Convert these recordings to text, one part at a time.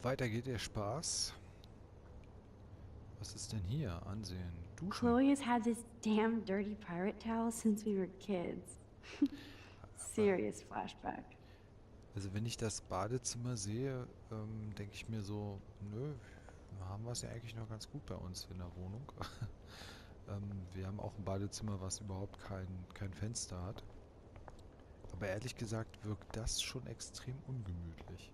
Weiter geht der Spaß. Was ist denn hier? Ansehen. Duschen. Chloe has had this damn dirty pirate towel since we were kids. Serious flashback. Also wenn ich das Badezimmer sehe, denke ich mir so, nö, haben wir es ja eigentlich noch ganz gut bei uns in der Wohnung. Wir haben auch ein Badezimmer, was überhaupt kein Fenster hat. Aber ehrlich gesagt wirkt das schon extrem ungemütlich.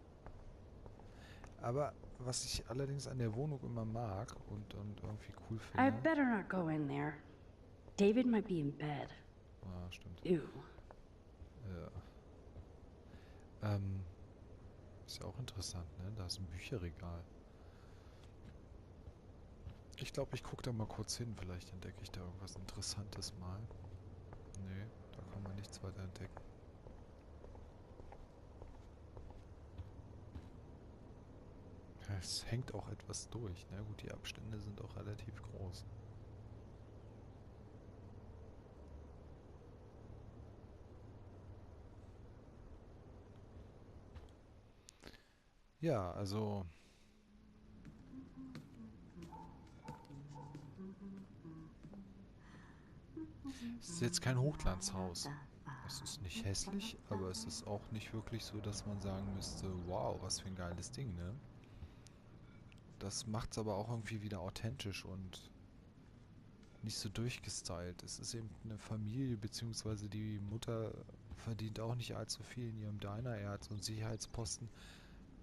Aber was ich allerdings an der Wohnung immer mag und irgendwie cool I finde... better not go in there. David might be in bed. Ah, stimmt. Ew. Ja. Ist ja auch interessant, ne? Da ist ein Bücherregal. Ich glaube, ich gucke da mal kurz hin. Vielleicht entdecke ich da irgendwas Interessantes mal. Nee, da kann man nichts weiter entdecken. Es hängt auch etwas durch. Na gut, die Abstände sind auch relativ groß. Ja, also... Es ist jetzt kein Hochglanzhaus. Es ist nicht hässlich, aber es ist auch nicht wirklich so, dass man sagen müsste, wow, was für ein geiles Ding, ne? Das macht's aber auch irgendwie wieder authentisch und nicht so durchgestylt. Es ist eben eine Familie, beziehungsweise die Mutter verdient auch nicht allzu viel in ihrem Diner. Er hat so einen Sicherheitsposten.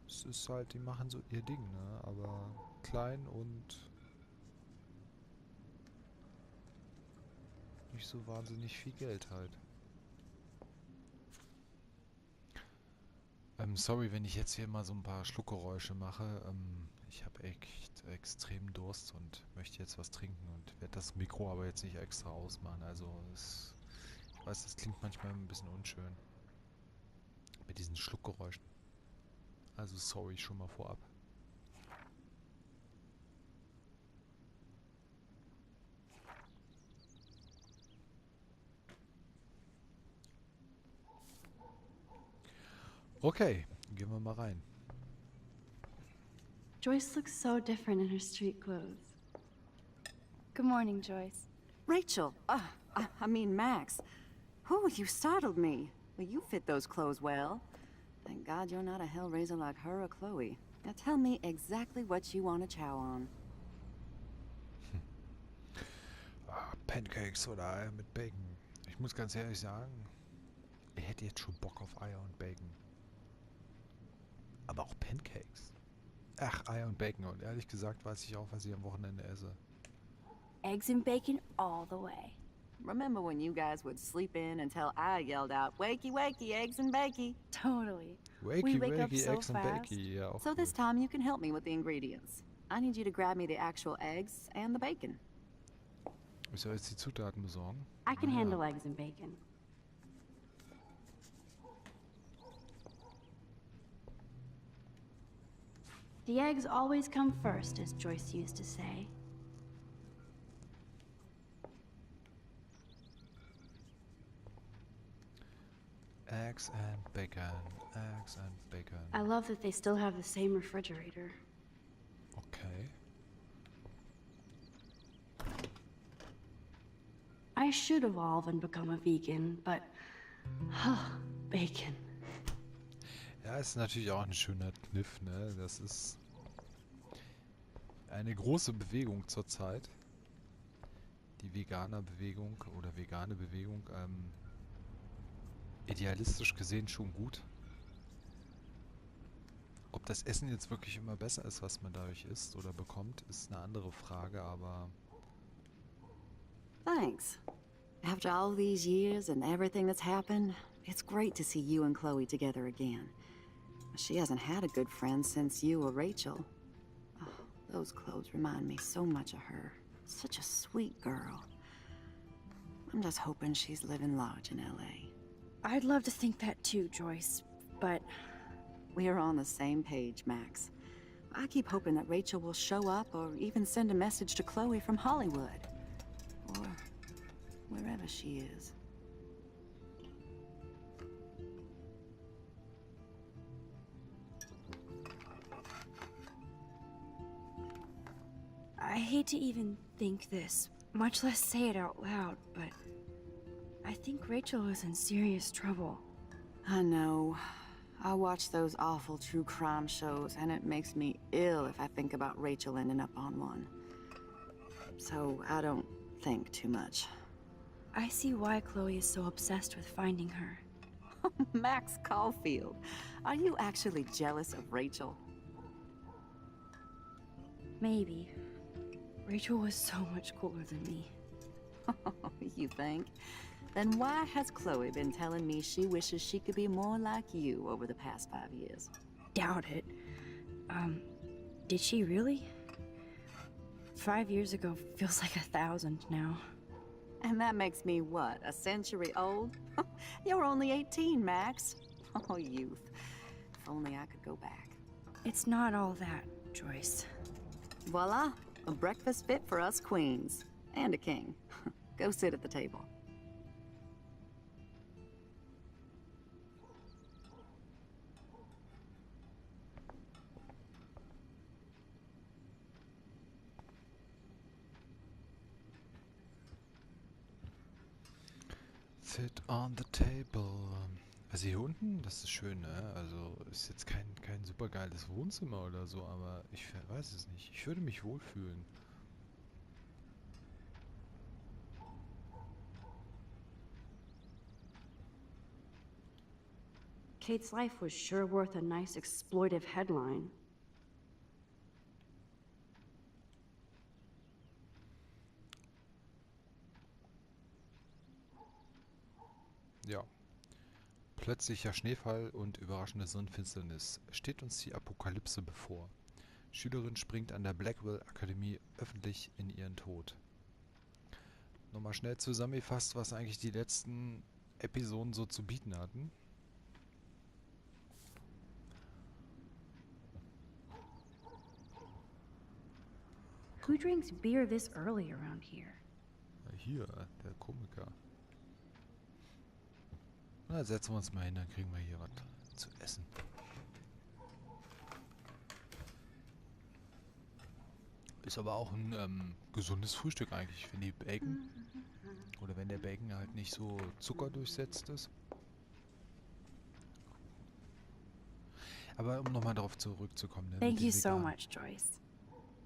Es ist halt, die machen so ihr Ding, ne? Aber klein und nicht so wahnsinnig viel Geld halt. Sorry, wenn ich jetzt hier mal so ein paar Schluckgeräusche mache. Ich habe echt extrem Durst und möchte jetzt was trinken und werde das Mikro aber jetzt nicht extra ausmachen. Also ich weiß, das klingt manchmal ein bisschen unschön mit diesen Schluckgeräuschen. Also sorry schon mal vorab. Okay, gehen wir mal rein. Joyce looks so different in her street clothes. Good morning, Joyce. Rachel! I mean Max. Whew, you startled me. Well, you fit those clothes well. Thank God you're not a hellraiser like her or Chloe. Now tell me exactly what you want to chow on. Pancakes oder Eier mit Bacon. Ich muss ganz ehrlich sagen, ich hätte jetzt schon Bock auf Eier und Bacon. Aber auch Pancakes. Ach, Eier und Bacon. Und ehrlich gesagt weiß ich auch, was ich am Wochenende esse. Eggs and bacon all the way. Remember when you guys would sleep in until I yelled out, "Wakey, wakey, eggs and bakey"? Totally. Wakey, We wake up wakey, so Eggs and fast. Bakey. Ja, auch So this gut. time you can help me with the ingredients. I need you to grab me the actual eggs and the bacon. Ich soll jetzt die Zutaten besorgen. I can Ah, handle eggs and bacon. The eggs always come first, as Joyce used to say. Eggs and Bacon. Eggs and Bacon. I love that they still have the same refrigerator. Okay. I should evolve and become a vegan, but... bacon. Ja, ist natürlich auch ein schöner Kniff, ne? Das ist eine große Bewegung zurzeit. Die Veganer-Bewegung oder vegane Bewegung. Idealistisch gesehen schon gut. Ob das Essen jetzt wirklich immer besser ist, was man dadurch isst oder bekommt, ist eine andere Frage, aber... Thanks. After all these years and everything that's happened, it's great to see you and Chloe together again. She hasn't had a good friend since you or Rachel. Oh, those clothes remind me so much of her. Such a sweet girl. I'm just hoping she's living large in LA. I'd love to think that too, Joyce, but... We're on the same page, Max. I keep hoping that Rachel will show up or even send a message to Chloe from Hollywood. Or wherever she is. I hate to even think this, much less say it out loud, but I think Rachel is in serious trouble. I know. I watch those awful true crime shows, and it makes me ill if I think about Rachel ending up on one. So I don't think too much. I see why Chloe is so obsessed with finding her. Max Caulfield, are you actually jealous of Rachel? Maybe. Rachel was so much cooler than me. You think? Then why has Chloe been telling me she wishes she could be more like you over the past 5 years? Doubt it. Did she really? 5 years ago feels like 1,000 now. And that makes me what, a century old? You're only 18, Max. Oh, youth. If only I could go back. It's not all that, Joyce. Voila, a breakfast fit for us queens. And a king. Go sit at the table. Sit on the table. Also hier unten, das ist schön, ne? Also ist jetzt kein super geiles Wohnzimmer oder so, aber ich weiß es nicht. Ich würde mich wohlfühlen. Kate's life was sure worth a nice exploitive headline. Ja. Plötzlicher Schneefall und überraschende Sonnenfinsternis. Steht uns die Apokalypse bevor. Schülerin springt an der Blackwell Akademie öffentlich in ihren Tod. Nochmal schnell zusammengefasst, was eigentlich die letzten Episoden so zu bieten hatten. Who drinks beer this early around here? Hier, der Komiker. Na, setzen wir uns mal hin, dann kriegen wir hier was zu essen. Ist aber auch ein gesundes Frühstück eigentlich, wenn die Bacon oder wenn der Bacon halt nicht so zuckerdurchsetzt ist. Aber um nochmal darauf zurückzukommen. Ne, Thank you so much, Joyce.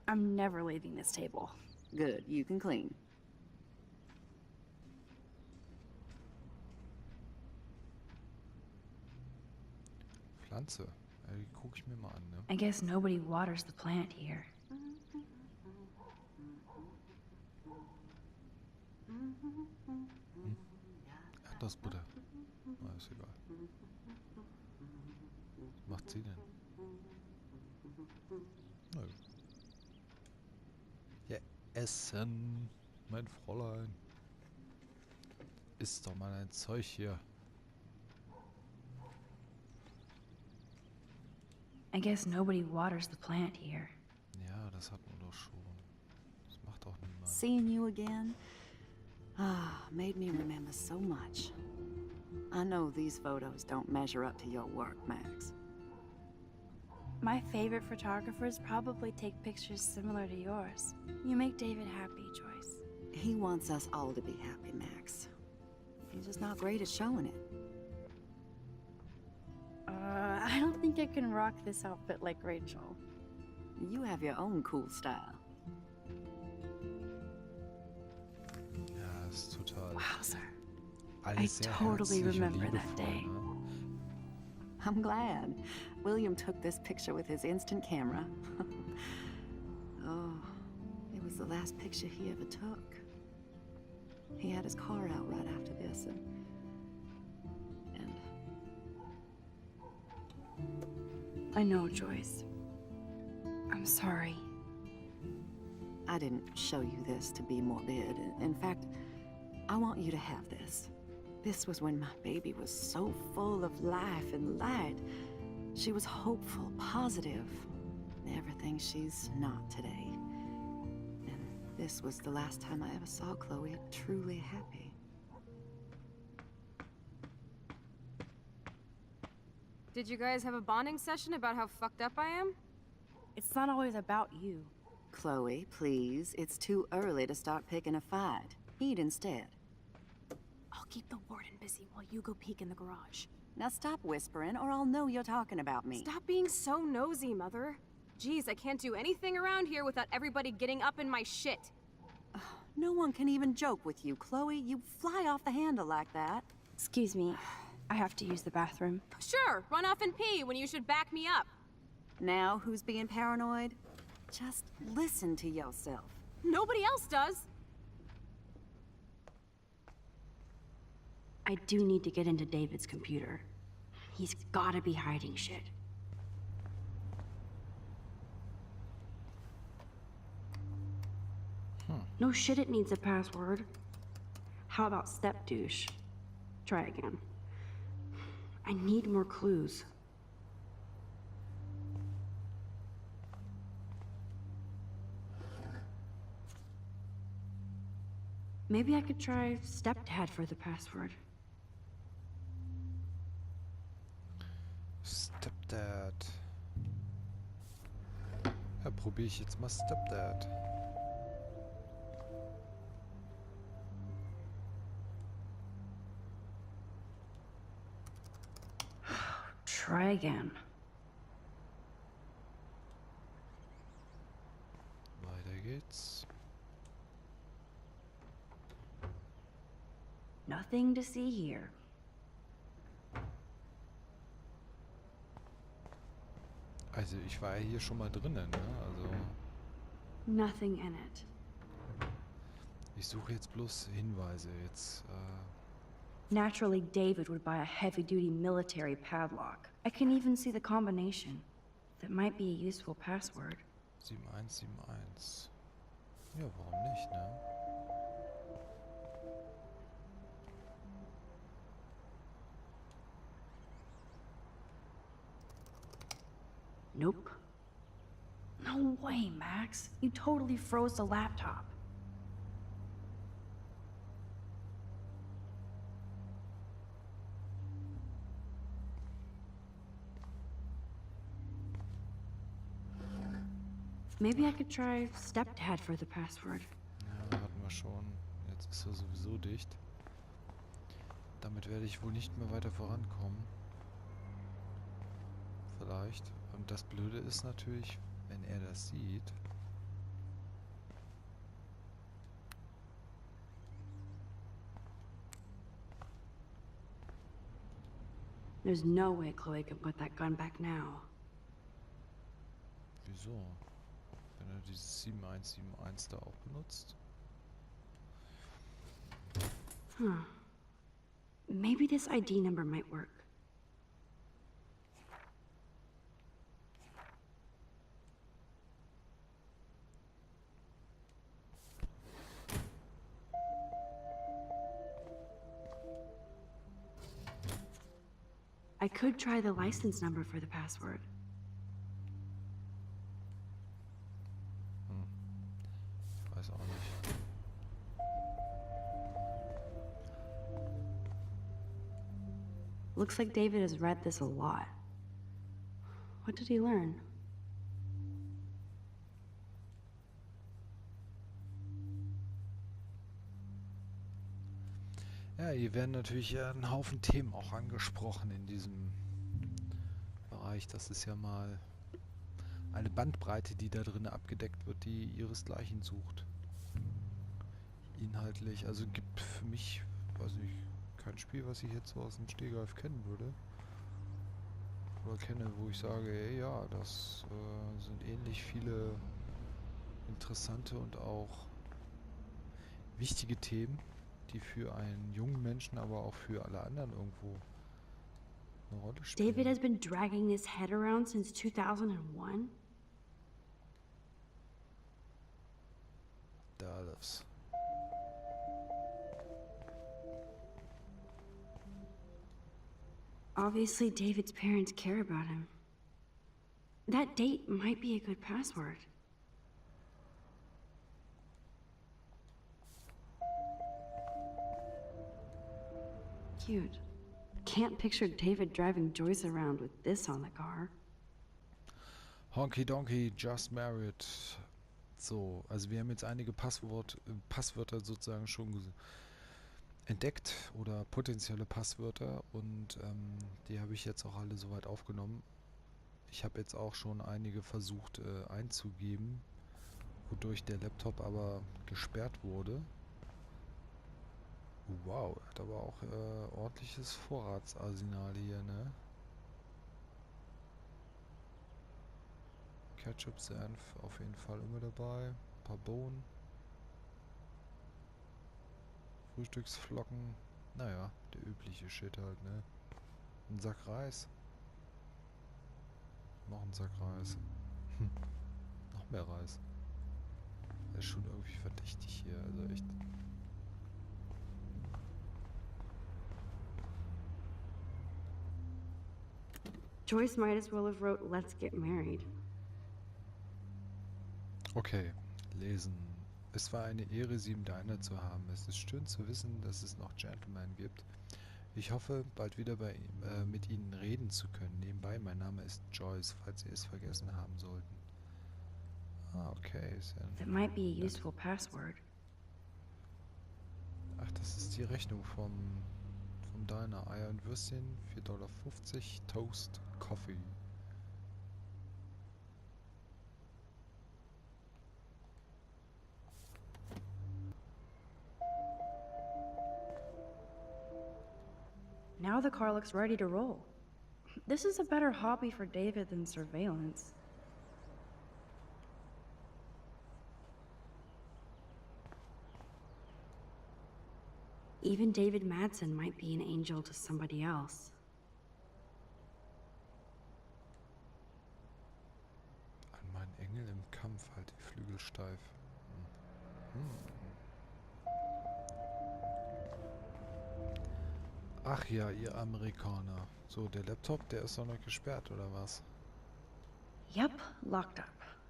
I'm never leaving this table. Good, you can clean. Pflanze. Die gucke ich mir mal an, ne? I guess nobody waters the plant here. Erdnussbutter. Ah, ist egal. Was macht sie denn? Na gut. Ja, essen, mein Fräulein. Isst doch mal ein Zeug hier. I guess nobody waters the plant here. Ja, das hatten wir doch schon. Das macht auch niemand. Seeing you again, made me remember so much. I know these photos don't measure up to your work, Max. My favorite photographers probably take pictures similar to yours. You make David happy, Joyce. He wants us all to be happy, Max. He's just not great at showing it. I don't think I can rock this outfit like Rachel. You have your own cool style. Ja, ist total. Wowzer. Alles I sehr totally herzlich und remember that liebevoll, day. ne? I'm glad. William took this picture with his instant camera. Oh, it was the last picture he ever took. He had his car out right after this, and I know, Joyce. I'm sorry. I didn't show you this to be morbid. In fact, I want you to have this. This was when my baby was so full of life and light. She was hopeful, positive, everything she's not today. And this was the last time I ever saw Chloe truly happy. Did you guys have a bonding session about how fucked up I am? It's not always about you. Chloe, please. It's too early to start picking a fight. Eat instead. I'll keep the warden busy while you go peek in the garage. Now stop whispering, or I'll know you're talking about me. Stop being so nosy, Mother. Geez, I can't do anything around here without everybody getting up in my shit. No one can even joke with you, Chloe. You fly off the handle like that. Excuse me, I have to use the bathroom. Sure, run off and pee when you should back me up. Now who's being paranoid? Just listen to yourself. Nobody else does. I do need to get into David's computer. He's gotta be hiding shit. No shit, it needs a password. How about step douche? Try again. I need more clues. Maybe I could try stepdad for the password. Stepdad. Ja, probiere ich jetzt mal Stepdad. Try again. Weiter geht's. Nothing to see here. Also ich war ja hier schon mal drinnen, ne? Also Nothing in it. ich suche jetzt bloß Hinweise. Jetzt, Naturally, David would buy a heavy-duty military padlock. I can even see the combination. That might be a useful password. 7171. Ja, warum nicht, ne? Nope. No way, Max. You totally froze the laptop. Maybe I could try stepdad for the password. Ja, hatten wir schon. Jetzt ist er sowieso dicht. Damit werde ich wohl nicht mehr weiter vorankommen. Vielleicht. Und das Blöde ist natürlich, wenn er das sieht. There's no way Chloe can put that gun back now. Wieso? Wenn er dieses 7171 da auch benutzt. Huh. Maybe this ID number might work. I could try the license number for the password. Weiß auch nicht. Looks like David has read this a lot. What did he learn? Ja, hier werden natürlich ein Haufen Themen auch angesprochen in diesem Bereich. Das ist ja mal eine Bandbreite, die da drin abgedeckt wird, die ihresgleichen sucht. Inhaltlich, also gibt für mich, weiß ich, kein Spiel, was ich jetzt so aus dem Stegreif kennen würde. Oder kenne, wo ich sage, ey, ja, das sind ähnlich viele interessante und auch wichtige Themen, die für einen jungen Menschen, aber auch für alle anderen irgendwo eine Rolle spielen. David has been dragging this head around since 2001? Dallas. Obviously, David's parents care about him. That date might be a good password. Cute. Can't picture David driving Joyce around with this on the car. Honky Donkey just married So, also wir haben jetzt einige Passwörter sozusagen schon entdeckt oder potenzielle Passwörter und die habe ich jetzt auch alle soweit aufgenommen. Ich habe jetzt auch schon einige versucht einzugeben, wodurch der Laptop aber gesperrt wurde. Wow, er hat aber auch ordentliches Vorratsarsenal hier, ne? Ketchup, Senf auf jeden Fall immer dabei. Ein paar Bohnen. Frühstücksflocken. Naja, der übliche Shit halt, ne? Ein Sack Reis. Noch ein Sack Reis. Noch mehr Reis. Das ist schon irgendwie verdächtig hier, also echt. Joyce might as well have wrote "Let's get married." Okay, lesen. Es war eine Ehre, Sie im Diner zu haben. Es ist schön zu wissen, dass es noch Gentlemen gibt. Ich hoffe, bald wieder mit Ihnen reden zu können. Nebenbei, mein Name ist Joyce, falls Sie es vergessen haben sollten. Ah, okay. Ist ja That might be a nett. useful password. Ach, das ist die Rechnung vom Diner. Eier und Würstchen, 4,50 $, Toast, Coffee. Now the car looks ready to roll. This is a better hobby for David than surveillance. Even David Madsen might be an angel to somebody else. An meinen Engel im Kampf, halt die Flügel steif. Ach ja, ihr Amerikaner. So, der Laptop, der ist doch noch gesperrt, oder was? Yep, locked up.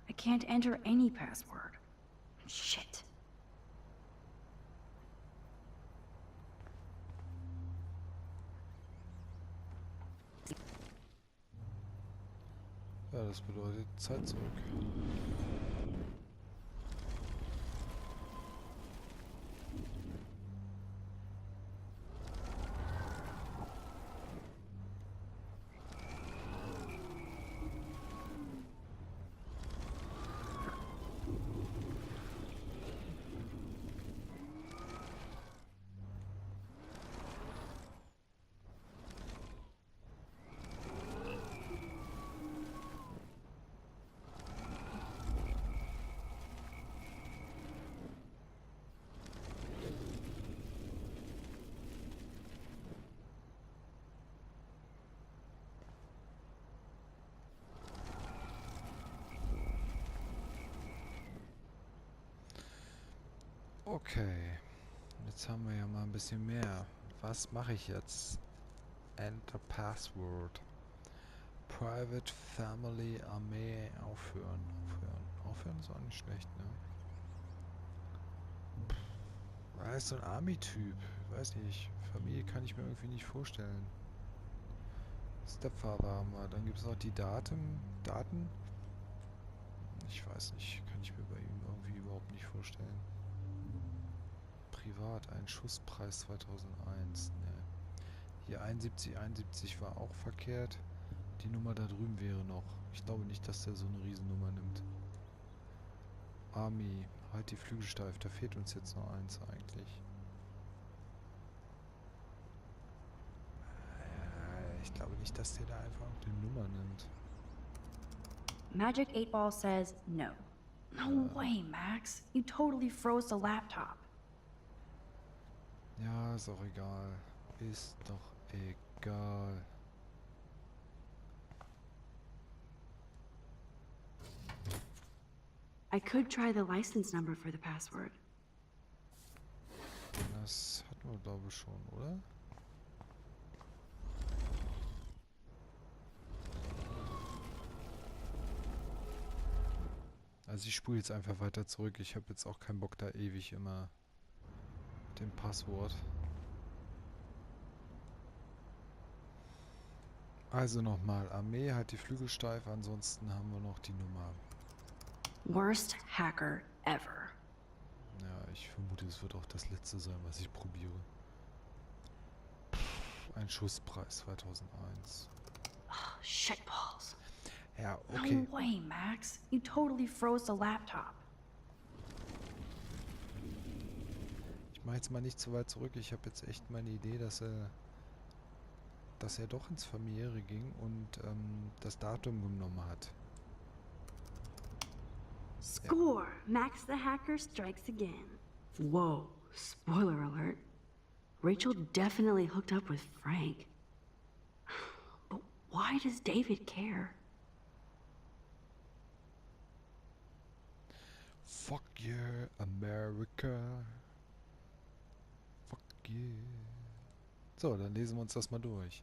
I can't enter any password. Shit. Ja, das bedeutet Zeit zurück. Okay, jetzt haben wir ja mal ein bisschen mehr. Was mache ich jetzt? Enter Password. Private Family Armee aufhören. Aufhören ist auch nicht schlecht, ne? Er ist so ein Army-Typ. Weiß nicht. Familie kann ich mir irgendwie nicht vorstellen. Stepfather haben wir. Dann gibt es noch die Daten. Ich weiß nicht. Kann ich mir bei ihm irgendwie überhaupt nicht vorstellen. Privat, ein Schusspreis 2001. Ne. Hier 7171 war auch verkehrt. Die Nummer da drüben wäre noch. Ich glaube nicht, dass der so eine Riesennummer nimmt. Army, halt die Flügel steif. Da fehlt uns jetzt noch eins eigentlich. Ich glaube nicht, dass der da einfach eine Nummer nimmt. Magic 8 Ball says no. No way, Max. You totally froze the laptop. Ja, ist auch egal. Ist doch egal. I could try the license number for the password. Das hatten wir, glaube ich, schon, oder? Also ich spule jetzt einfach weiter zurück. Ich habe jetzt auch keinen Bock, da ewig immer dem Passwort. Also nochmal, Armee, halt die Flügel steif, ansonsten haben wir noch die Nummer. Worst hacker ever. Ja, ich vermute, es wird auch das letzte sein, was ich probiere. Ein Schusspreis 2001. Shitballs. Ja, okay. No way, Max. You totally froze the laptop. Ich mache jetzt mal nicht zu weit zurück. Ich habe jetzt echt meine Idee, dass er doch ins Familiäre ging und das Datum genommen hat. Score! Max the hacker strikes again. Whoa, spoiler alert. Rachel definitely hooked up with Frank. But why does David care? Fuck yeah, America. Fuck yeah. So, dann lesen wir uns das mal durch.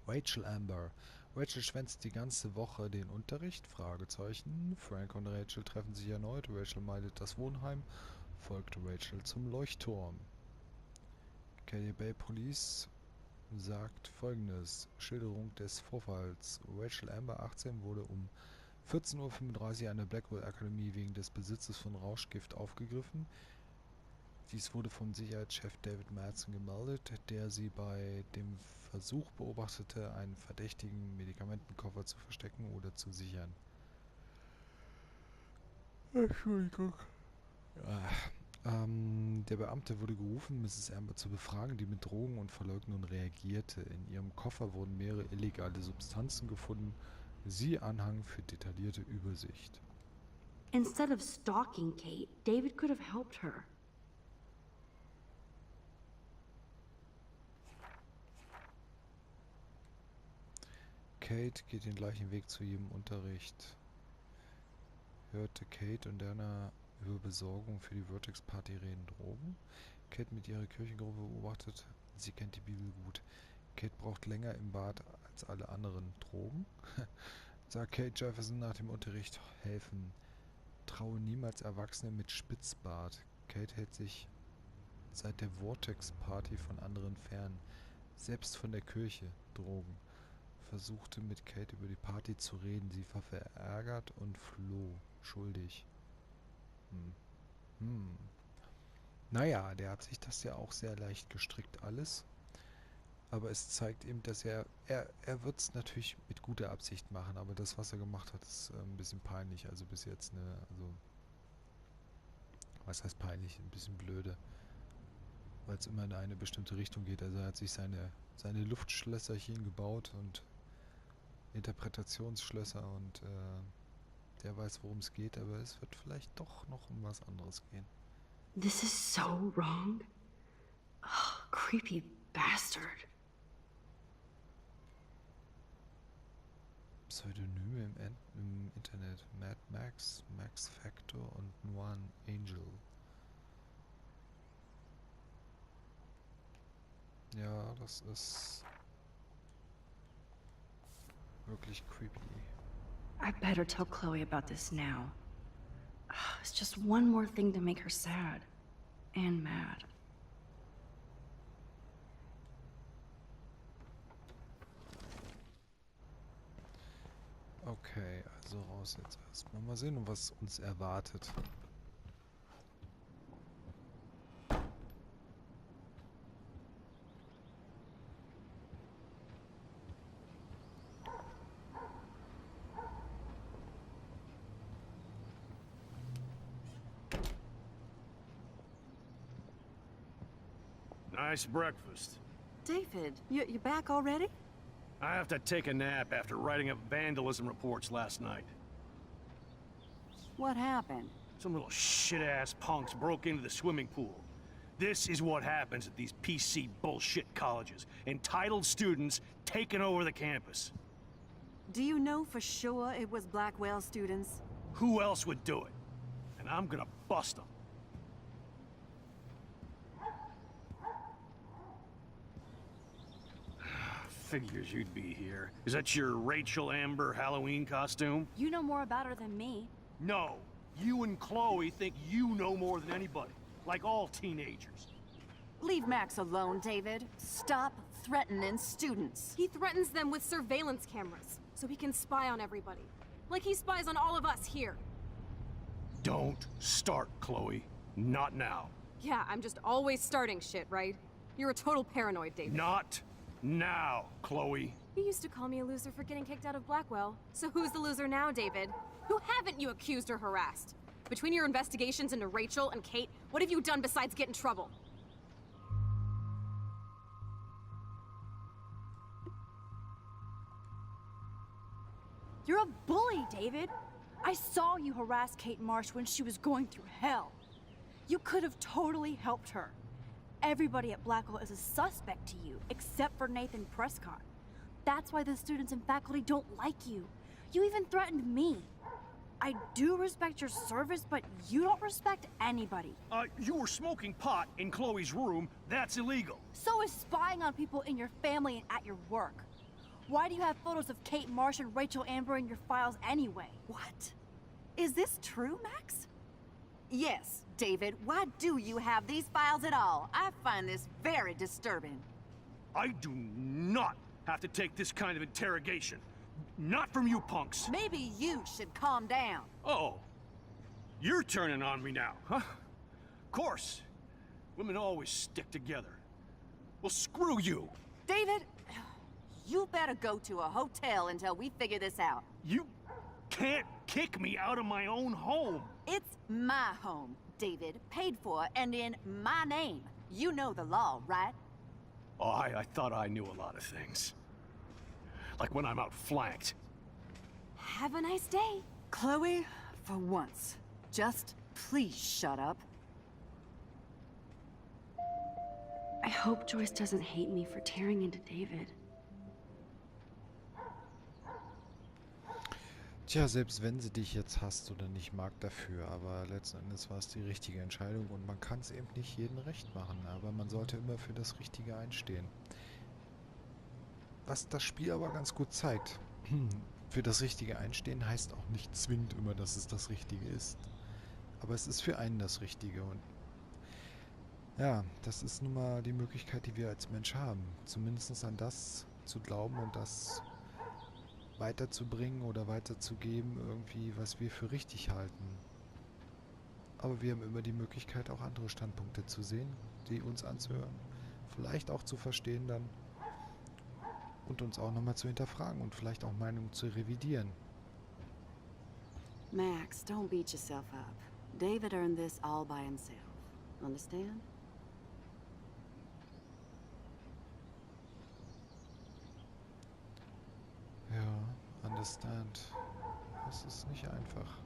Rachel Amber. Rachel schwänzt die ganze Woche den Unterricht? Fragezeichen. Frank und Rachel treffen sich erneut. Rachel meidet das Wohnheim. Folgt Rachel zum Leuchtturm. Katy Bay Police sagt Folgendes. Schilderung des Vorfalls. Rachel Amber, 18, wurde um 14:35 Uhr an der Blackwell Akademie wegen des Besitzes von Rauschgift aufgegriffen. Dies wurde vom Sicherheitschef David Madsen gemeldet, der sie bei dem Versuch beobachtete, einen verdächtigen Medikamentenkoffer zu verstecken oder zu sichern. Entschuldigung. Der Beamte wurde gerufen, Mrs. Amber zu befragen, die mit Drogen und Verleugnung reagierte. In ihrem Koffer wurden mehrere illegale Substanzen gefunden. Sie Anhang für detaillierte Übersicht. Instead of stalking Kate, David could have helped her. Kate geht den gleichen Weg zu ihrem Unterricht. Hörte Kate und Dana über Besorgung für die Vertex-Party reden. Drogen? Kate mit ihrer Kirchengruppe beobachtet, sie kennt die Bibel gut. Kate braucht länger im Bad als alle anderen. Drogen? Sagt Kate Jefferson nach dem Unterricht helfen. Traue niemals Erwachsene mit Spitzbart. Kate hält sich seit der Vortex-Party von anderen fern. Selbst von der Kirche. Drogen. Versuchte mit Kate über die Party zu reden. Sie war verärgert und floh. Schuldig. Naja, der hat sich das ja auch sehr leicht gestrickt alles. Aber es zeigt eben, dass er wird es natürlich mit guter Absicht machen, aber das, was er gemacht hat, ist ein bisschen peinlich. Also bis jetzt, ne, also was heißt peinlich? Ein bisschen blöde. Weil es immer in eine bestimmte Richtung geht. Also er hat sich seine Luftschlösserchen gebaut und Interpretationsschlösser und der weiß, worum es geht, aber es wird vielleicht doch noch um was anderes gehen. This is so wrong. Oh, creepy bastard. Pseudonyme im Internet. Mad Max, Max Factor und Nuan Angel. Ja, das ist wirklich creepy. I better tell Chloe about this now. It's just one more thing to make her sad. And mad. Okay, also raus jetzt erstmal. Mal sehen, was uns erwartet. Nice breakfast. David, you back already? I have to take a nap after writing up vandalism reports last night. What happened? Some little shit-ass punks broke into the swimming pool. This is what happens at these PC bullshit colleges. Entitled students taking over the campus. Do you know for sure it was Blackwell students? Who else would do it? And I'm gonna bust them. Figures you'd be here. Is that your Rachel Amber Halloween costume? You know more about her than me. No. You and Chloe think you know more than anybody. Like all teenagers. Leave Max alone, David. Stop threatening students. He threatens them with surveillance cameras, so he can spy on everybody. Like he spies on all of us here. Don't start, Chloe. Not now. Yeah, I'm just always starting shit, right? You're a total paranoid, David. Not now, Chloe. You used to call me a loser for getting kicked out of Blackwell. So who's the loser now, David? Who haven't you accused or harassed? Between your investigations into Rachel and Kate, what have you done besides get in trouble? You're a bully, David. I saw you harass Kate Marsh when she was going through hell. You could have totally helped her. Everybody at Blackwell is a suspect to you, except for Nathan Prescott. That's why the students and faculty don't like you. You even threatened me. I do respect your service, but you don't respect anybody. You were smoking pot in Chloe's room. That's illegal. So is spying on people in your family and at your work. Why do you have photos of Kate Marsh and Rachel Amber in your files anyway? What? Is this true, Max? Yes, David. Why do you have these files at all? I find this very disturbing. I do not have to take this kind of interrogation. Not from you punks. Maybe you should calm down. Oh, you're turning on me now, huh? Of course. Women always stick together. Well, screw you. David, you better go to a hotel until we figure this out. You can't kick me out of my own home. It's my home, David. Paid for and in my name. You know the law, right? Oh, I thought I knew a lot of things. Like when I'm outflanked. Have a nice day. Chloe, for once, just please shut up. I hope Joyce doesn't hate me for tearing into David. Tja, selbst wenn sie dich jetzt hasst oder nicht mag dafür, aber letzten Endes war es die richtige Entscheidung und man kann es eben nicht jedem recht machen, aber man sollte immer für das Richtige einstehen. Was das Spiel aber ganz gut zeigt, für das Richtige einstehen heißt auch nicht zwingend immer, dass es das Richtige ist. Aber es ist für einen das Richtige und ja, das ist nun mal die Möglichkeit, die wir als Mensch haben. Zumindest an das zu glauben und das weiterzubringen oder weiterzugeben, irgendwie, was wir für richtig halten. Aber wir haben immer die Möglichkeit, auch andere Standpunkte zu sehen, die uns anzuhören, vielleicht auch zu verstehen dann und uns auch nochmal zu hinterfragen und vielleicht auch Meinungen zu revidieren. Max, don't beat yourself up. David earned this all by himself. Understand? Ja, understand. Das ist nicht einfach.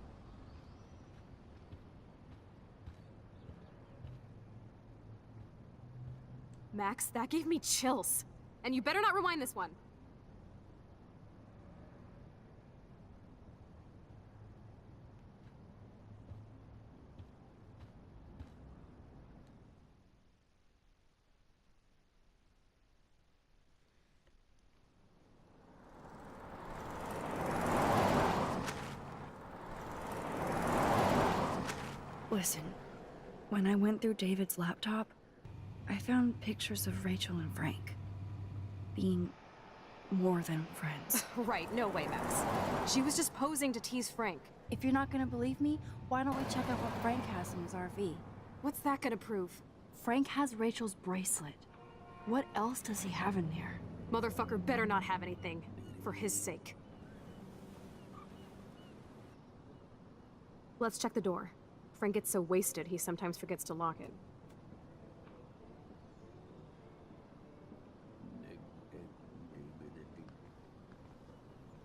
Max, that gave me chills. And you better not rewind this one. Listen, when I went through David's laptop, I found pictures of Rachel and Frank being more than friends. Right, no way, Max. She was just posing to tease Frank. If you're not gonna believe me, why don't we check out what Frank has in his RV? What's that gonna prove? Frank has Rachel's bracelet. What else does he have in there? Motherfucker better not have anything. For his sake. Let's check the door. Frank gets so wasted, he sometimes forgets to lock it.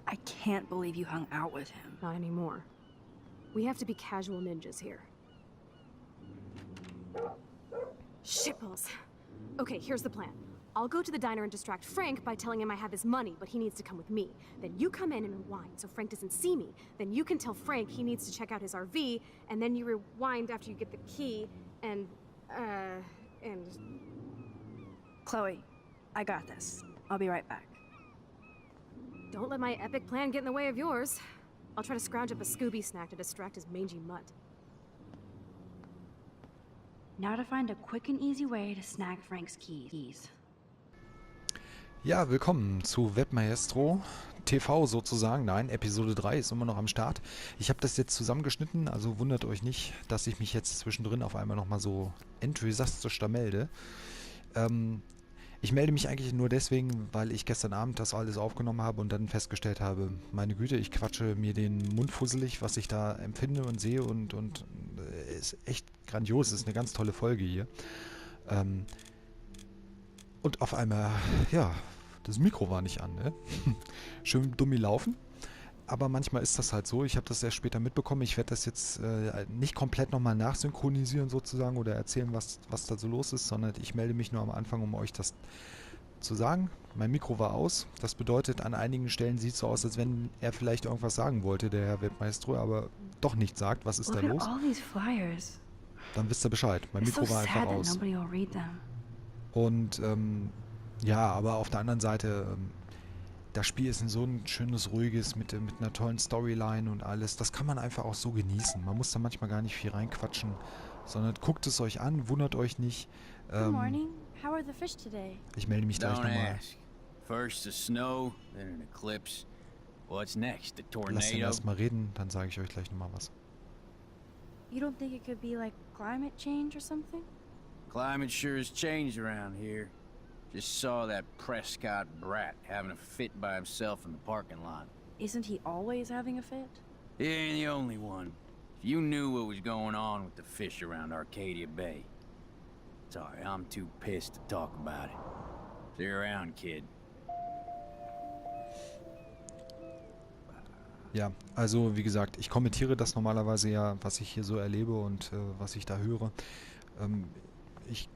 I can't believe you hung out with him. Not anymore. We have to be casual ninjas here. Shitballs. Okay, here's the plan. I'll go to the diner and distract Frank by telling him I have his money, but he needs to come with me. Then you come in and rewind so Frank doesn't see me. Then you can tell Frank he needs to check out his RV, and then you rewind after you get the key, and... Chloe, I got this. I'll be right back. Don't let my epic plan get in the way of yours. I'll try to scrounge up a Scooby snack to distract his mangy mutt. Now to find a quick and easy way to snag Frank's keys. Ja, willkommen zu Webmaestro. TV sozusagen. Nein, Episode 3 ist immer noch am Start. Ich habe das jetzt zusammengeschnitten, also wundert euch nicht, dass ich mich jetzt zwischendrin auf einmal nochmal so enthusiastisch da melde. Ich melde mich eigentlich nur deswegen, weil ich gestern Abend das alles aufgenommen habe und dann festgestellt habe, meine Güte, ich quatsche mir den Mund fusselig, was ich da empfinde und sehe und ist echt grandios, ist eine ganz tolle Folge hier. Und auf einmal, ja, das Mikro war nicht an, ne? Schön dummi laufen. Aber manchmal ist das halt so. Ich habe das erst später mitbekommen. Ich werde das jetzt nicht komplett nochmal nachsynchronisieren sozusagen oder erzählen, was da so los ist, sondern ich melde mich nur am Anfang, um euch das zu sagen. Mein Mikro war aus. Das bedeutet, an einigen Stellen sieht es so aus, als wenn er vielleicht irgendwas sagen wollte, der Herr Webmaestro, aber doch nicht sagt. Was ist da Look los? at all these flyers. Dann wisst ihr Bescheid. Mein It's so Mikro war einfach sad that aus. nobody will read them. Und ja, aber auf der anderen Seite, das Spiel ist ein so ein schönes, ruhiges, mit einer tollen Storyline und alles. Das kann man einfach auch so genießen. Man muss da manchmal gar nicht viel reinquatschen, sondern guckt es euch an, wundert euch nicht. Good morning. How are the fish today? Ich melde mich gleich Don't nochmal. ask. First the snow, then an eclipse. What's next? The Lasst ihn tornado? erstmal reden, dann sage ich euch gleich nochmal was. You don't think it could be like climate change or something? Climate sure has changed around here. Just saw that Prescott brat having a fit by himself in the parking lot. Isn't he always having a fit? He ain't the only one. If you knew what was going on with the fish around Arcadia Bay. Sorry, I'm too pissed to talk about it. See you around, kid. Ja, also wie gesagt, ich kommentiere das normalerweise ja, was ich hier so erlebe und was ich da höre. Ich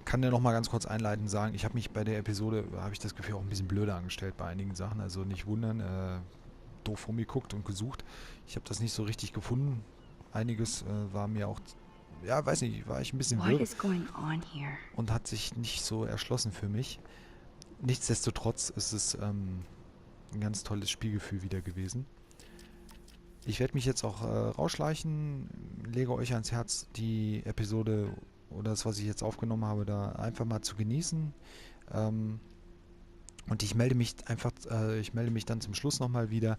kann ja nochmal ganz kurz einleitend sagen, ich habe mich bei der Episode, habe ich das Gefühl, auch ein bisschen blöder angestellt bei einigen Sachen. Also nicht wundern, doof rumgeguckt und gesucht. Ich habe das nicht so richtig gefunden. Einiges war mir auch, ja, weiß nicht, war ich ein bisschen What wirr is going on here? und hat sich nicht so erschlossen für mich. Nichtsdestotrotz ist es ein ganz tolles Spielgefühl wieder gewesen. Ich werde mich jetzt auch rausschleichen, lege euch ans Herz, die Episode oder das, was ich jetzt aufgenommen habe, da einfach mal zu genießen. Und ich melde mich dann zum Schluss nochmal wieder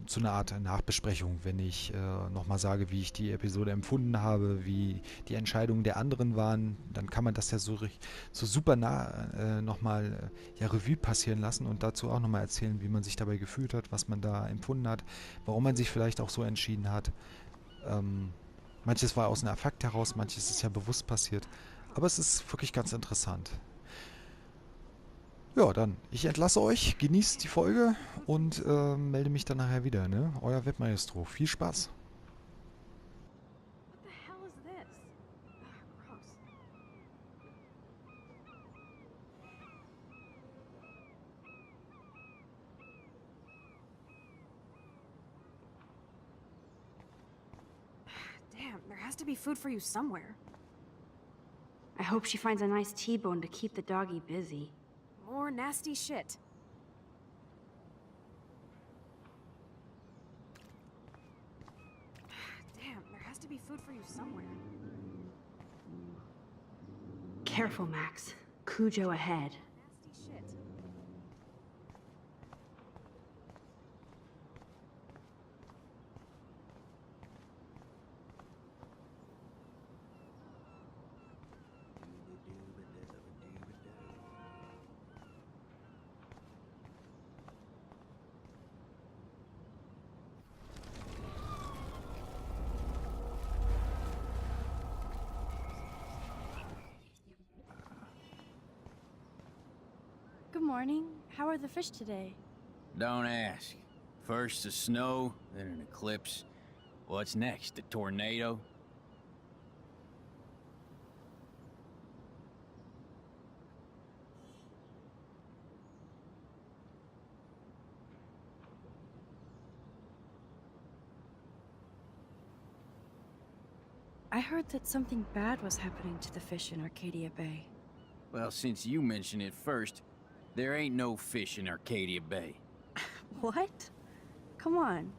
zu einer Art Nachbesprechung, wenn ich nochmal sage, wie ich die Episode empfunden habe, wie die Entscheidungen der anderen waren. Dann kann man das ja so super nah nochmal Revue passieren lassen und dazu auch nochmal erzählen, wie man sich dabei gefühlt hat, was man da empfunden hat, warum man sich vielleicht auch so entschieden hat. Manches war aus einem Affekt heraus, manches ist ja bewusst passiert. Aber es ist wirklich ganz interessant. Ja, dann, ich entlasse euch, genießt die Folge und melde mich dann nachher wieder, ne? Euer Webmaestro. Viel Spaß. What the hell is this? Ugh, gross. Damn, there has to be food for you somewhere. I hope she finds a nice T-bone to keep the doggy busy. More nasty shit. Damn, there has to be food for you somewhere. Careful, Max. Cujo ahead. Nasty shit. Good morning. How are the fish today? Don't ask. First the snow, then an eclipse. What's next? The tornado? I heard that something bad was happening to the fish in Arcadia Bay. Well, since you mentioned it first, there ain't no fish in Arcadia Bay. What? Come on.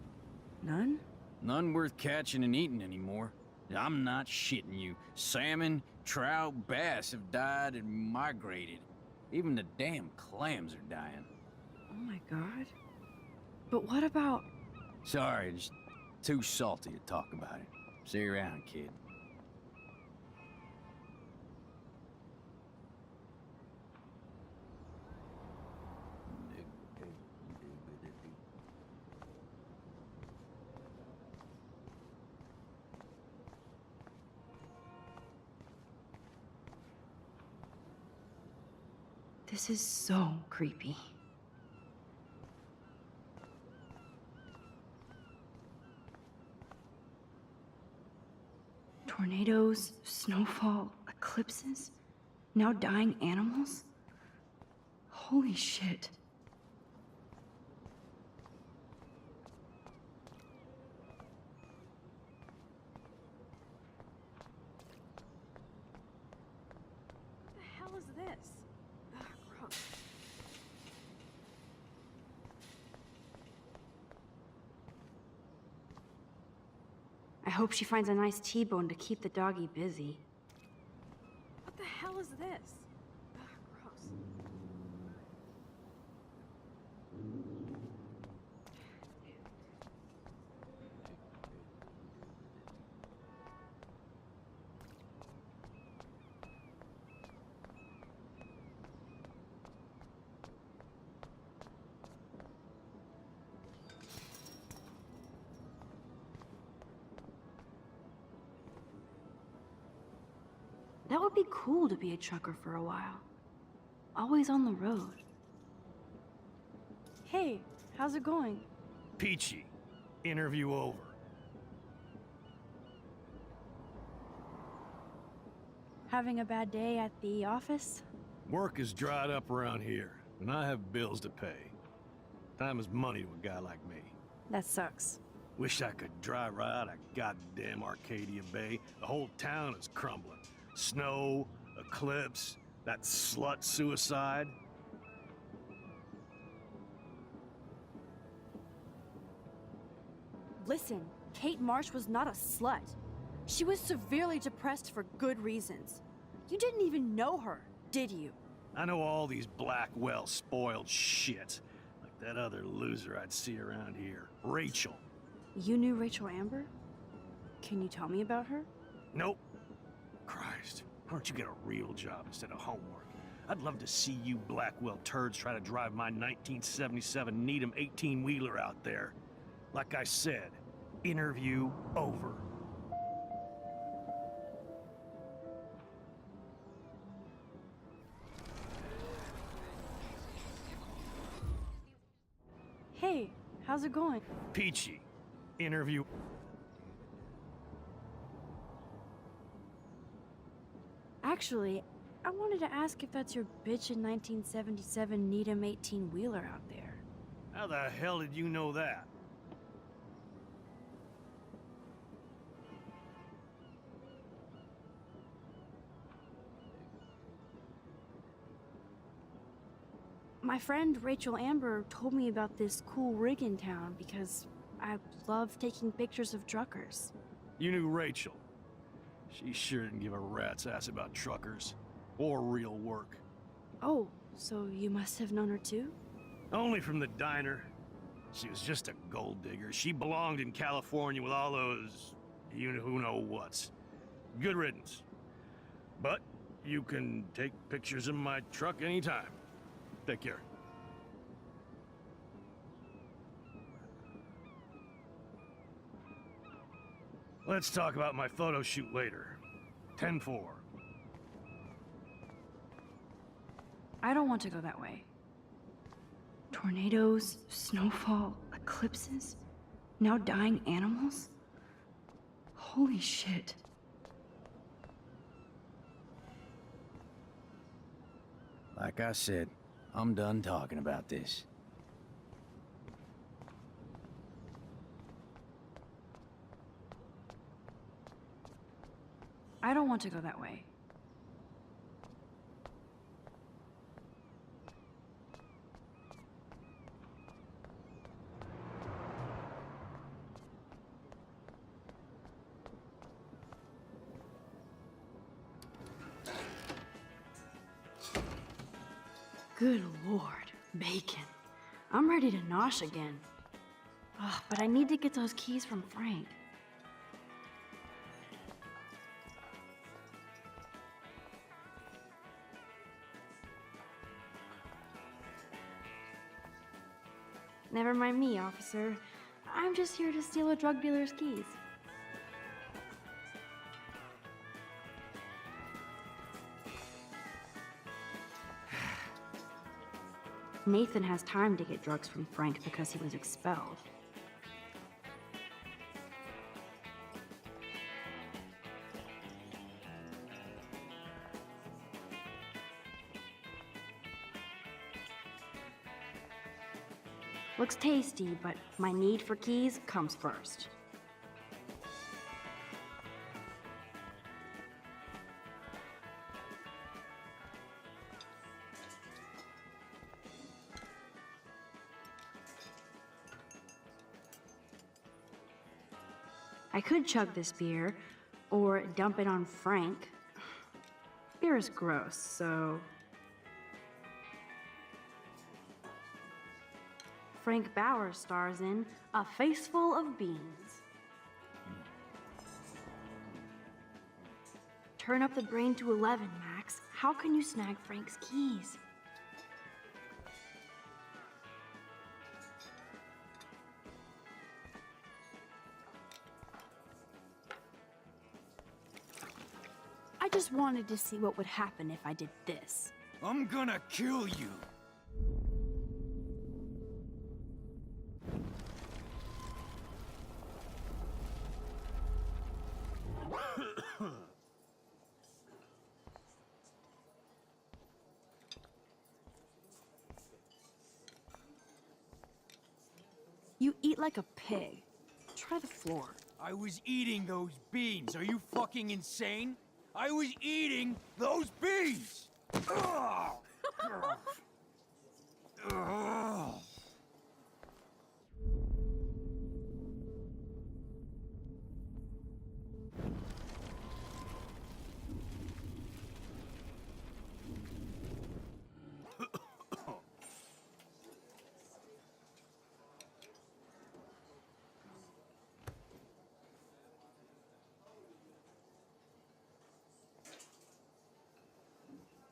None? None worth catching and eating anymore. I'm not shitting you. Salmon, trout, bass have died and migrated. Even the damn clams are dying. Oh my god. But what about... Sorry, just too salty to talk about it. See you around, kid. This is so creepy. Tornadoes, snowfall, eclipses, now dying animals? Holy shit. What the hell is this? Ugh, gross. I hope she finds a nice T-bone to keep the doggy busy. What the hell is this? Ugh, gross. That would be cool to be a trucker for a while. Always on the road. Hey, how's it going? Peachy. Interview over. Having a bad day at the office? Work is dried up around here, and I have bills to pay. Time is money to a guy like me. That sucks. Wish I could drive right out of goddamn Arcadia Bay. The whole town is crumbling. Snow, eclipse, that slut suicide. Listen, Kate Marsh was not a slut. She was severely depressed for good reasons. You didn't even know her, did you? I know all these Blackwell spoiled shit. Like that other loser I'd see around here. Rachel. You knew Rachel Amber? Can you tell me about her? Nope. Christ, why don't you get a real job instead of homework? I'd love to see you Blackwell turds try to drive my 1977 Needham 18-wheeler out there. Like I said, interview over. Hey, how's it going? Peachy. Interview. Actually, I wanted to ask if that's your bitchin' 1977 Needham 18-wheeler out there. How the hell did you know that? My friend Rachel Amber told me about this cool rig in town because I love taking pictures of truckers. You knew Rachel. She sure didn't give a rat's ass about truckers. Or real work. Oh, so you must have known her too? Only from the diner. She was just a gold digger. She belonged in California with all those... you-know-who-know-whats. Good riddance. But you can take pictures of my truck anytime. Take care. Let's talk about my photo shoot later. 10-4. I don't want to go that way. Tornadoes, snowfall, eclipses, now dying animals? Holy shit. Like I said, I'm done talking about this. I don't want to go that way. Good lord, bacon. I'm ready to nosh again. Ugh, but I need to get those keys from Frank. Never mind me, officer. I'm just here to steal a drug dealer's keys. Nathan has time to get drugs from Frank because he was expelled. Looks tasty, but my need for keys comes first. I could chug this beer, or dump it on Frank. Beer is gross, so... Frank Bauer stars in A Face Full of Beans. Turn up the brain to 11, Max. How can you snag Frank's keys? I just wanted to see what would happen if I did this. I'm gonna kill you. You eat like a pig. Try the floor. I was eating those beans. Are you fucking insane? I was eating those beans! Ugh. Ugh.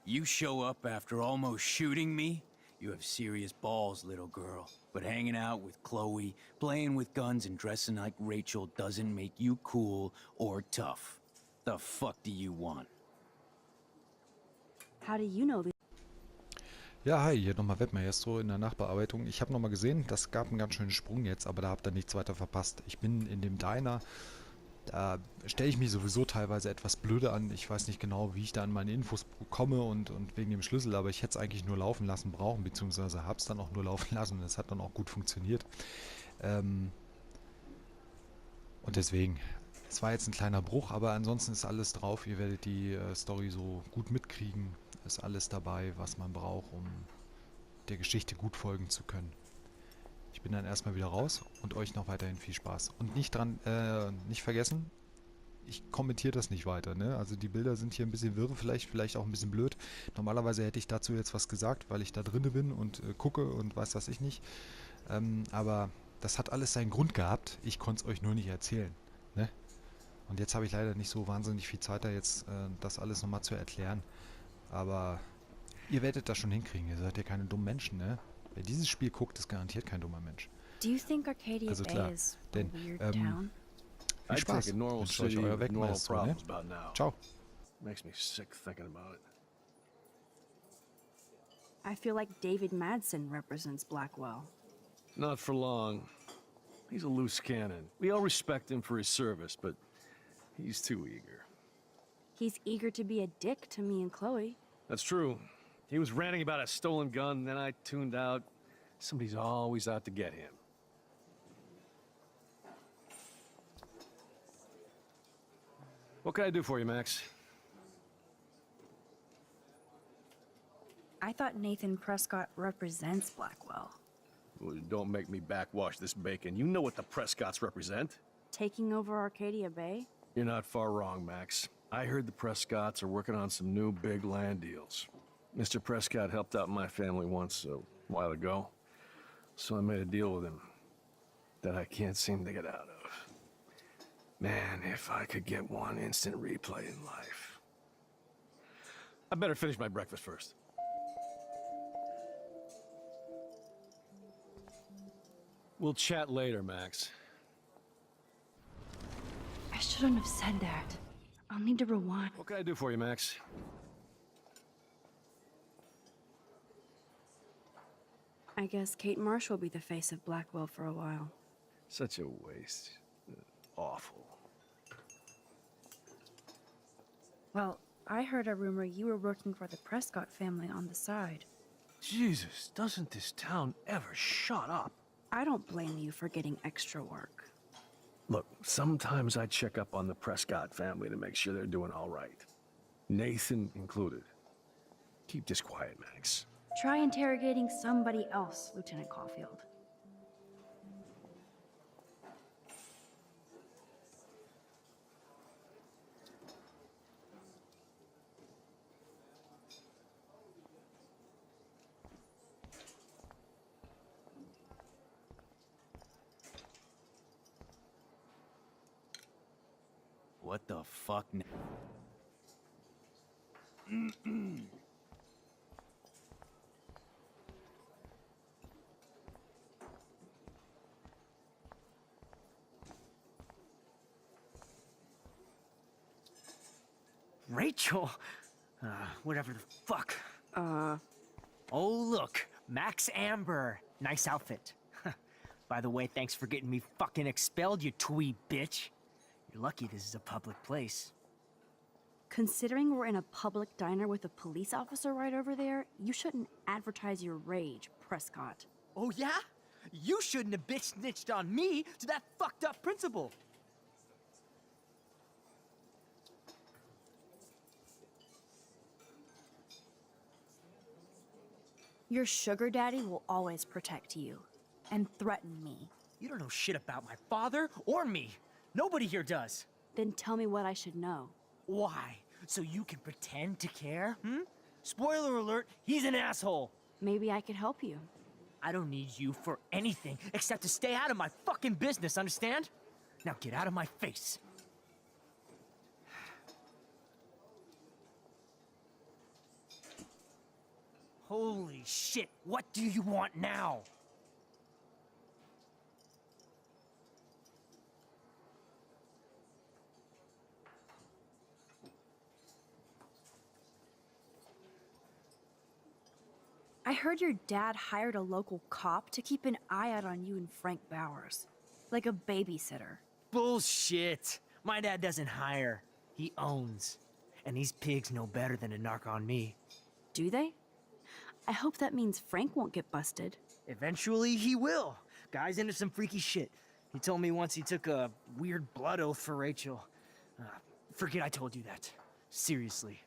You show up after almost shooting me? You have serious balls, little girl. But hanging out with Chloe, playing with guns and dressing like Rachel doesn't make you cool or tough. The fuck do you want? How do you know this? Ja, hi, hier nochmal Webmaestro in der Nachbearbeitung. Ich habe nochmal gesehen, das gab einen ganz schönen Sprung jetzt, aber da habt ihr nichts weiter verpasst. Ich bin in dem Diner, da stelle ich mich sowieso teilweise etwas blöde an. Ich weiß nicht genau, wie ich da an meine Infos komme und wegen dem Schlüssel, aber ich hätte es eigentlich nur laufen lassen brauchen, beziehungsweise habe es dann auch nur laufen lassen und es hat dann auch gut funktioniert. Und deswegen, es war jetzt ein kleiner Bruch, aber ansonsten ist alles drauf. Ihr werdet die Story so gut mitkriegen. Ist alles dabei, was man braucht, um der Geschichte gut folgen zu können. Ich bin dann erstmal wieder raus und euch noch weiterhin viel Spaß. Und nicht vergessen, ich kommentiere das nicht weiter, ne? Also die Bilder sind hier ein bisschen wirr, vielleicht auch ein bisschen blöd. Normalerweise hätte ich dazu jetzt was gesagt, weil ich da drinne bin und gucke und weiß was ich nicht. Aber das hat alles seinen Grund gehabt. Ich konnte es euch nur nicht erzählen, ne? Und jetzt habe ich leider nicht so wahnsinnig viel Zeit, da jetzt das alles nochmal zu erklären. Aber ihr werdet das schon hinkriegen. Ihr seid ja keine dummen Menschen, ne? Wer dieses Spiel guckt, ist garantiert kein dummer Mensch. Do you think Arcadia Also Bay klar, is a denn weird town? viel Spaß. I'd take a normal Wünscht euch city euer with normal Wegmeister, ne? problems about now. Ciao. Makes me sick thinking about it. I feel like David Madsen represents Blackwell. Not for long. He's a loose cannon. We all respect him for his service, but he's too eager. He's eager to be a dick to me and Chloe. That's true. He was ranting about a stolen gun, then I tuned out. Somebody's always out to get him. What can I do for you, Max? I thought Nathan Prescott represents Blackwell. Well, don't make me backwash this bacon. You know what the Prescotts represent. Taking over Arcadia Bay? You're not far wrong, Max. I heard the Prescotts are working on some new big land deals. Mr. Prescott helped out my family once, a while ago. So I made a deal with him that I can't seem to get out of. Man, if I could get one instant replay in life. I better finish my breakfast first. We'll chat later, Max. I shouldn't have said that. I'll need to rewind. What can I do for you, Max? I guess Kate Marsh will be the face of Blackwell for a while. Such a waste. Awful. Well, I heard a rumor you were working for the Prescott family on the side. Jesus, doesn't this town ever shut up? I don't blame you for getting extra work. Look, sometimes I check up on the Prescott family to make sure they're doing all right. Nathan included. Keep this quiet, Max. Try interrogating somebody else, Lieutenant Caulfield. What the fuck now? Rachel? Whatever the fuck. Oh, look. Max Amber. Nice outfit. By the way, thanks for getting me fucking expelled, you twee bitch. You're lucky this is a public place. Considering we're in a public diner with a police officer right over there, you shouldn't advertise your rage, Prescott. Oh, yeah? You shouldn't have bitch snitched on me to that fucked up principal. Your sugar daddy will always protect you and threaten me. You don't know shit about my father or me. Nobody here does. Then tell me what I should know. Why? So you can pretend to care, hmm? Spoiler alert, he's an asshole. Maybe I could help you. I don't need you for anything except to stay out of my fucking business, understand? Now get out of my face. Holy shit, what do you want now? I heard your dad hired a local cop to keep an eye out on you and Frank Bowers. Like a babysitter. Bullshit. My dad doesn't hire. He owns. And these pigs know better than to narc on me. Do they? I hope that means Frank won't get busted. Eventually, he will. Guy's into some freaky shit. He told me once he took a weird blood oath for Rachel. Forget I told you that. Seriously.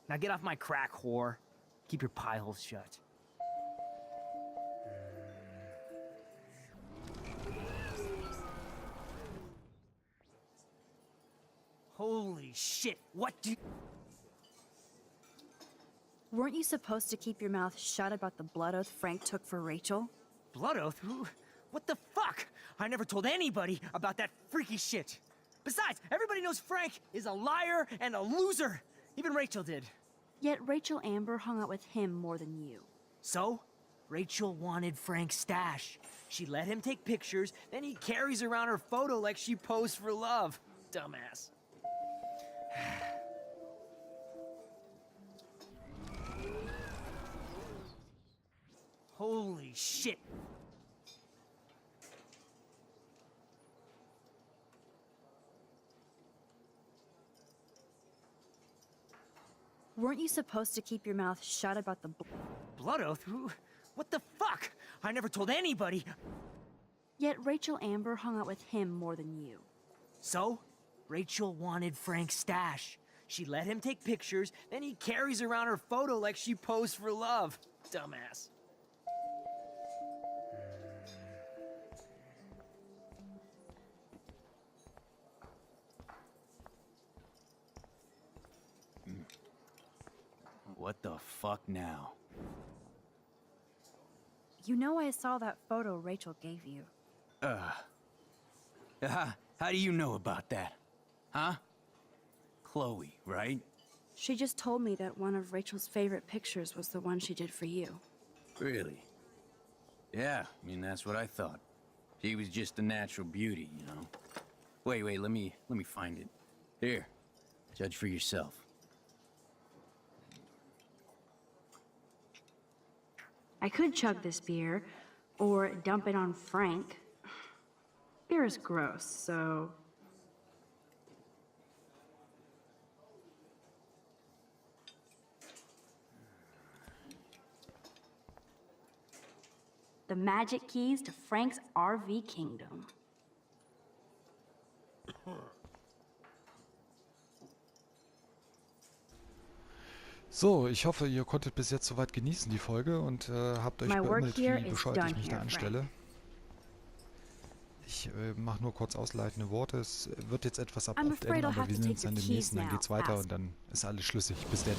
Now get off my crack, whore. Keep your pie holes shut. Holy shit, what do— Weren't you supposed to keep your mouth shut about the blood oath Frank took for Rachel? Blood oath? Who? What the fuck? I never told anybody about that freaky shit. Besides, everybody knows Frank is a liar and a loser. Even Rachel did. Yet Rachel Amber hung out with him more than you. So, Rachel wanted Frank's stash. She let him take pictures, then he carries around her photo like she posed for love. Dumbass. Holy shit. Weren't you supposed to keep your mouth shut about the Blood oath? Who? What the fuck? I never told anybody. Yet Rachel Amber hung out with him more than you. So, Rachel wanted Frank's stash. She let him take pictures, then he carries around her photo like she posed for love. Dumbass. What the fuck now? You know I saw that photo Rachel gave you. How do you know about that? Huh? Chloe, right? She just told me that one of Rachel's favorite pictures was the one she did for you. Really? Yeah, I mean, that's what I thought. She was just a natural beauty, you know? Wait, let me find it. Here, judge for yourself. I could chug this beer, or dump it on Frank. Beer is gross, so... The magic keys to Frank's RV kingdom. So, ich hoffe, ihr konntet bis jetzt soweit genießen die Folge und habt euch My work beömmelt, here wie is bescheuert done ich mich da here, anstelle. Ich mache nur kurz ausleitende Worte. Es wird jetzt etwas abrupt afraid enden, I'll aber have wir to sehen take uns the dann im keys nächsten, dann now. geht's weiter Ask. und dann ist alles schlüssig. Bis dann.